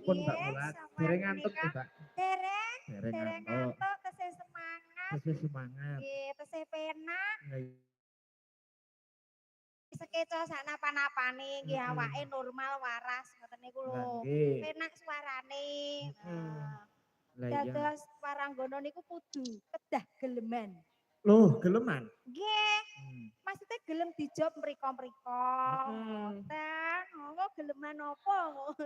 Pripun Mbak Mulat? Dereng ngantuk to, Mbak? Dereng, Dereng dereng ngantuk. ngantuk, tesih semangat. Tesih semangat. Nggih, tesih penak. Nggih. Sekeca sak napa-napane nggih awake normal waras ngoten niku Lah lho. nggih. Penak suarane. Nah, Lah iya. dados paranggono niku kudu kedah geleman. Loh, geleman? Nggih. Maksudnya gelem dijawab mriko-mriko. Ngoten. Monggo geleman apa ngono.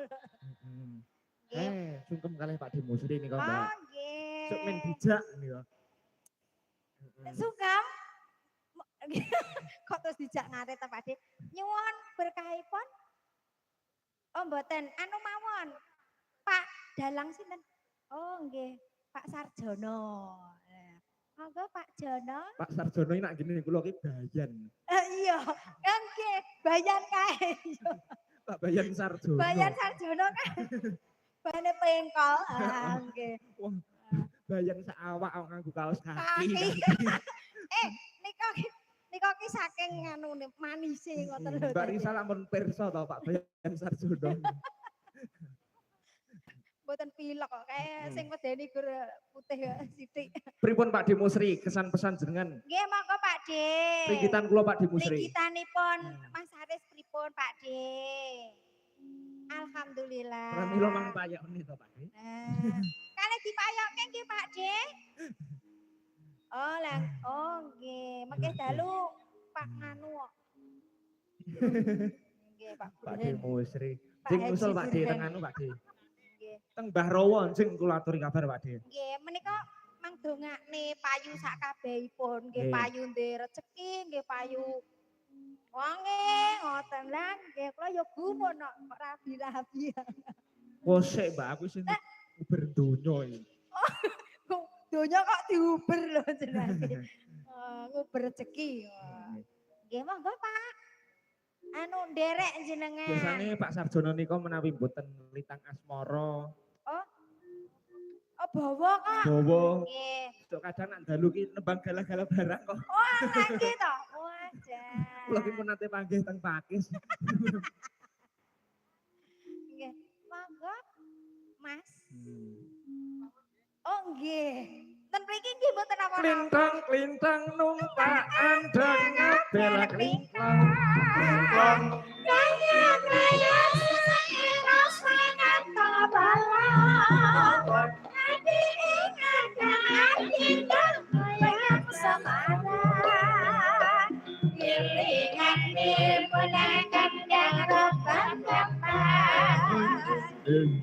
Sungkem kalih Pak Dimusri nika, Mbak. Oh, nggih. Sok men dijak nika. Sungkem. Kok terus dijak nate ta Pak De? Nyuwun berkahipun. Oh, mboten. Anu mawon. Pak Dalang sinten? Oh, nggih. Pak Sarjono. Monggo Pak Jono. Pak Sarjono ini nak gini kula ki Bayan. Iya, nggih, Bayan kae. Pak Bayan Sarjono. Bayan Sarjono kan. Bane pengkol. Nggih. Wah, Bayan sak awak nganggo kaos kaki. Nika ki saking anune manise ngoten lho. Mbak Risa lamun pirsa to Pak Bayan Sarjono. Mboten pilek kok kae sing medeni gur putih sithik. Pripun Pak Dimusri kesan pesan jenengan? Nggih monggo Pak De. Pringgitan kula Pak Dimusri. Pringgitanipun Mas Haris pripun Pak De? Alhamdulillah. Pramila mang payakne to Pak De. Kalih dipayokke nggih Pak De. Oh lah, oh nggih, mengke dalu Pak nganu kok. Nggih Pak. Pak Dimusri. Sing usul Pak De teng anu Pak De. Teng Mbah Rawa sing kula aturi kabar Pak De. Nggih, menika mangdongakne payu sak kabehipun, nggih payu ndhe rejeki, nggih payu wangi ngoten lan nggih kula ya gumun kok rabi-rabi. Wah sik Mbak aku sing uber donya iki. Donya kok diuber lho jenenge. Nguber rejeki. Nggih monggo Pak. Anu nderek jenengan. Biasane Pak Sarjono nika menawi mboten litang asmara. Oh bawa kok. Bawa. Nggih. Sok kadang nak dalu ki nembang gala-gala barang kok. Oh nggih to. Wajar. Kula ki pun nate panggih teng Pakis. Nggih. Monggo Mas. Oh nggih. Ten mriki nggih mboten apa-apa. Klintang-klintang numpak andang ngabel klintang. Klintang. Kaya-kaya eros sangat balon. Adi ingatkan kita yang semarang. Gilingan dipunakan yang rebat-rebat.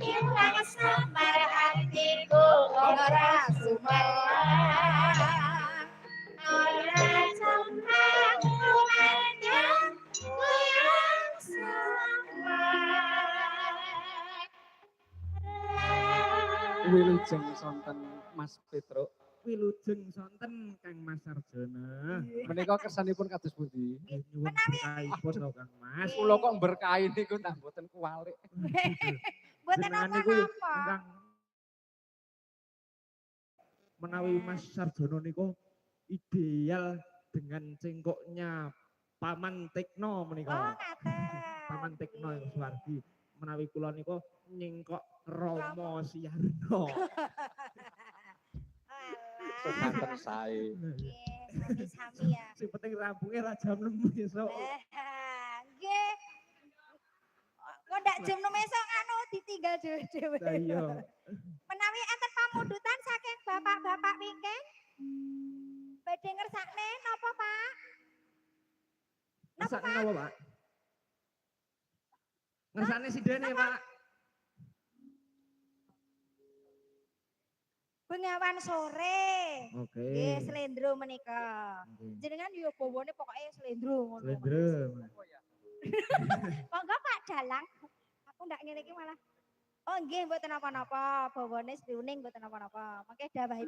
Hilang samar hatiku ora sumelang. Ora sembang rumahnya goyang sama. Wilujeng sonten Mas Petro. Wilujeng sonten Kang Mas Sarjono. Menika kersanipun kados pundi? Nyuwun berkahipun lho Kang Mas. Kula kok berkahi niku tak mboten kuwalik. Mboten apa-apa. Menawi Mas Sarjono niku ideal dengan cengkoknya Paman Tekno menika. Oh ngaten. Paman Tekno yang Suwardi. Menawi kula niku nyengkok Romo Siarno. Semanten sae. Nggih, sami ya. Sing penting rampungnya ra jam 6 esuk. Nggih. Kok ndak jam 6 esuk anu ditinggal dhewe-dhewe. Lah iya. Menawi enten pamundutan saking bapak-bapak wingking badhe ngersakne napa, Pak? Ngersakne napa, Pak? Ngersakne sidene, Pak. Bengawan sore. Oke. Nggih, slendro menika. Jenengan yo bawane pokoke slendro ngono. Slendro. Monggo Pak Dalang. Aku ndak ngene iki malah. Oh nggih mboten napa-napa, bawane sluning mboten napa-napa. Mangke dawuhipun